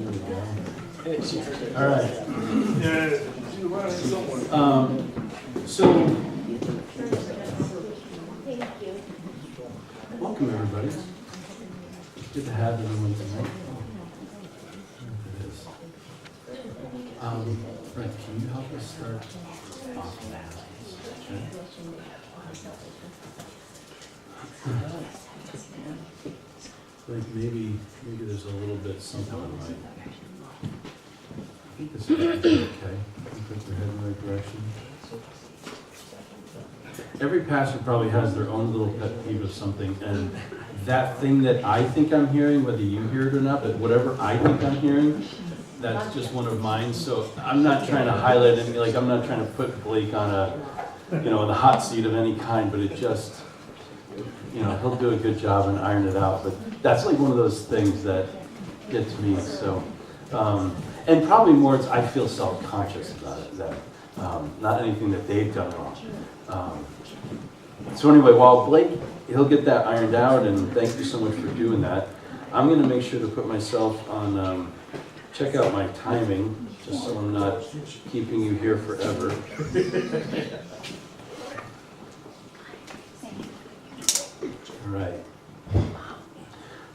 All right. So, welcome everybody. Good to have everyone tonight. Brent, can you help us start off now? Like maybe there's a little bit something right. I think this is okay. I think we're heading in the right direction. Every pastor probably has their own little pet peeve of something, and that thing that I think I'm hearing, whether you hear it or not, but whatever I think I'm hearing, that's just one of mine. So I'm not trying to highlight anything, like I'm not trying to put Blake on the hot seat of any kind, but it just, he'll do a good job and iron it out. But that's like one of those things that gets me. So, and probably more, I feel self-conscious about it, that not anything that they've done wrong. So anyway, while Blake, he'll get that ironed out, and thank you so much for doing that. I'm going to make sure to put myself on, check out my timing, just so I'm not keeping you here forever. All right.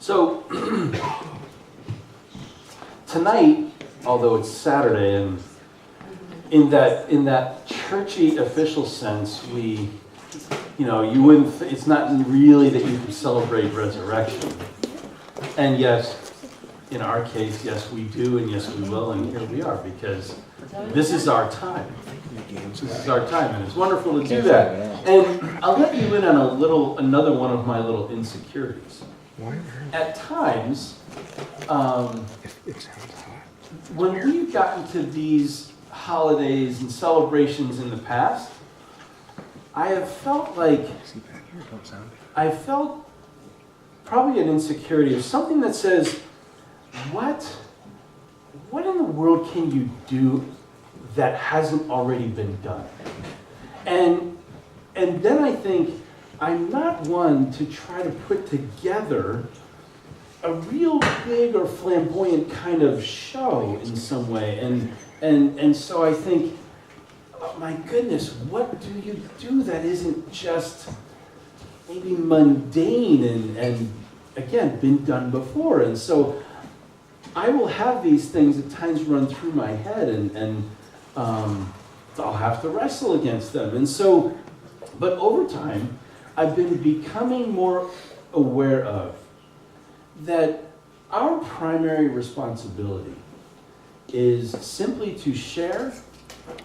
So, tonight, although it's Saturday, and in that churchy official sense, you wouldn't, it's not really that you can celebrate resurrection. And yes, in our case, yes, we do, and yes, we will, and here we are, because this is our time. This is our time, and it's wonderful to do that. And I'll let you in on another one of my little insecurities. At times, when we've gotten to these holidays and celebrations in the past, I felt probably an insecurity of something that says, what in the world can you do that hasn't already been done? And then I think I'm not one to try to put together a real big or flamboyant kind of show in some way. And so I think, oh my goodness, what do you do that isn't just maybe mundane and again, been done before? And so I will have these things at times run through my head, and I'll have to wrestle against them. And so, but over time, I've been becoming more aware of that our primary responsibility is simply to share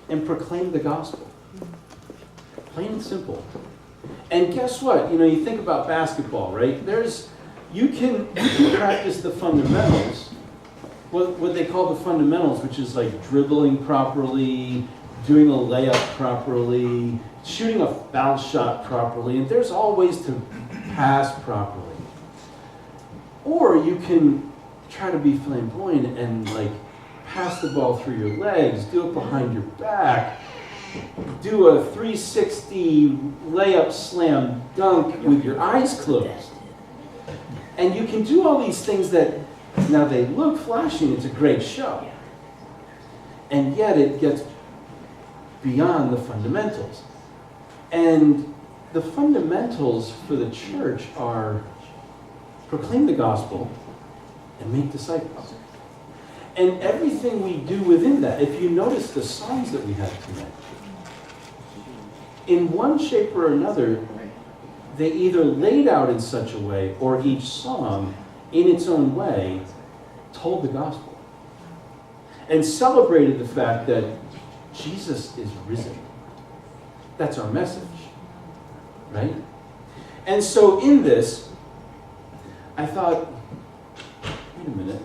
and proclaim the gospel. Plain and simple. And guess what? You think about basketball, right? You can practice the fundamentals, what they call the fundamentals, which is like dribbling properly, doing a layup properly, shooting a foul shot properly, and there's all ways to pass properly. Or you can try to be flamboyant and pass the ball through your legs, do it behind your back, do a 360 layup slam dunk with your eyes closed. And you can do all these things that, now they look flashy, it's a great show. And yet it gets beyond the fundamentals. And the fundamentals for the church are proclaim the gospel and make disciples. And everything we do within that, if you notice the songs that we had tonight, in one shape or another, they either laid out in such a way, or each song, in its own way, told the gospel. And celebrated the fact that Jesus is risen. That's our message, right? And so in this, I thought, wait a minute,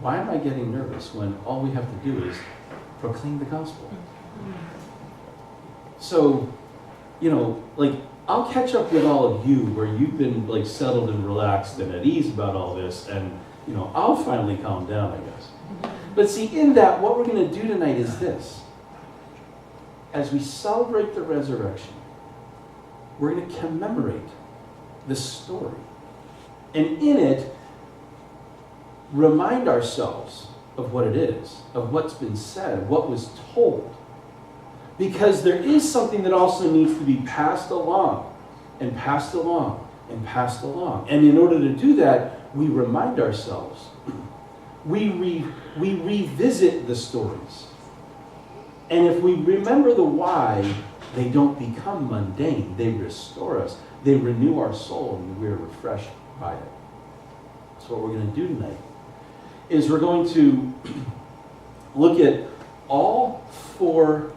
why am I getting nervous when all we have to do is proclaim the gospel? So, I'll catch up with all of you where you've been settled and relaxed and at ease about all this, and I'll finally calm down, I guess. But see, in that, what we're going to do tonight is this. As we celebrate the resurrection, we're going to commemorate the story. And in it, remind ourselves of what it is, of what's been said, what was told. Because there is something that also needs to be passed along, and passed along, and passed along. And in order to do that, we remind ourselves. We revisit the stories. And if we remember the why, they don't become mundane. They restore us. They renew our soul, and we're refreshed by it. So what we're going to do tonight is we're going to look at all 4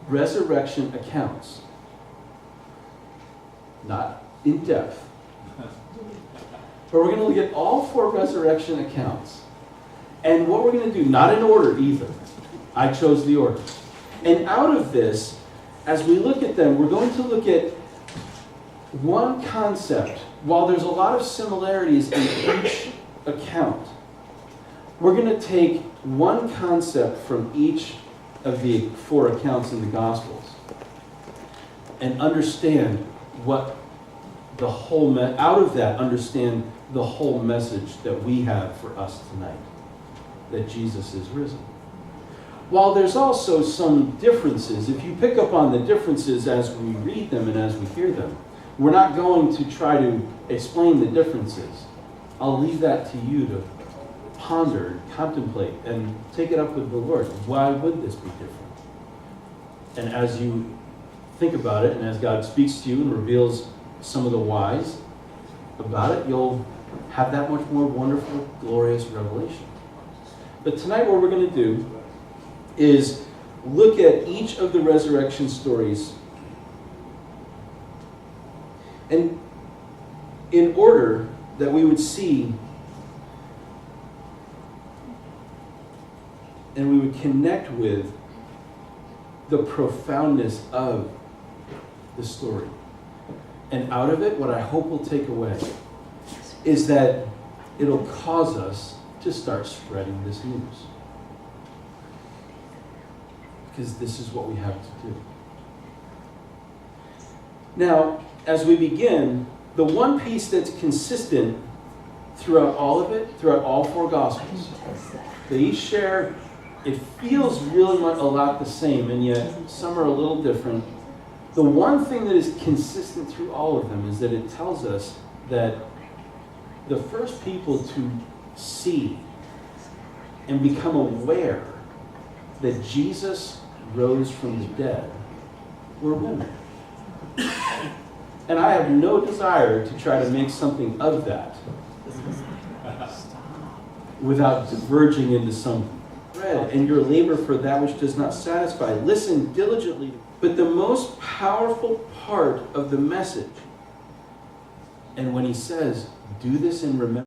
resurrection accounts. Not in depth. But we're going to look at all 4 resurrection accounts. And what we're going to do, not in order either. I chose the order. And out of this, as we look at them, we're going to look at one concept. While there's a lot of similarities in each account, we're going to take one concept from each of the 4 accounts in the Gospels and understand what the whole, out of that, understand the whole message that we have for us tonight, that Jesus is risen. While there's also some differences, if you pick up on the differences as we read them and as we hear them, we're not going to try to explain the differences. I'll leave that to you to ponder, contemplate, and take it up with the Lord. Why would this be different? And as you think about it, and as God speaks to you and reveals some of the whys about it, you'll have that much more wonderful, glorious revelation. But tonight what we're going to do is look at each of the resurrection stories, and in order that we would see and we would connect with the profoundness of the story. And out of it, what I hope we'll take away is that it'll cause us to start spreading this news. Because this is what we have to do. Now, as we begin, the one piece that's consistent throughout all of it, throughout all 4 Gospels, they each share, it feels really much a lot the same, and yet some are a little different. The one thing that is consistent through all of them is that it tells us that the first people to see and become aware that Jesus rose from the dead were women. And I have no desire to try to make something of that without diverging into some bread, and your labor for that which does not satisfy. Listen diligently. But the most powerful part of the message, and when he says, do this in remembrance,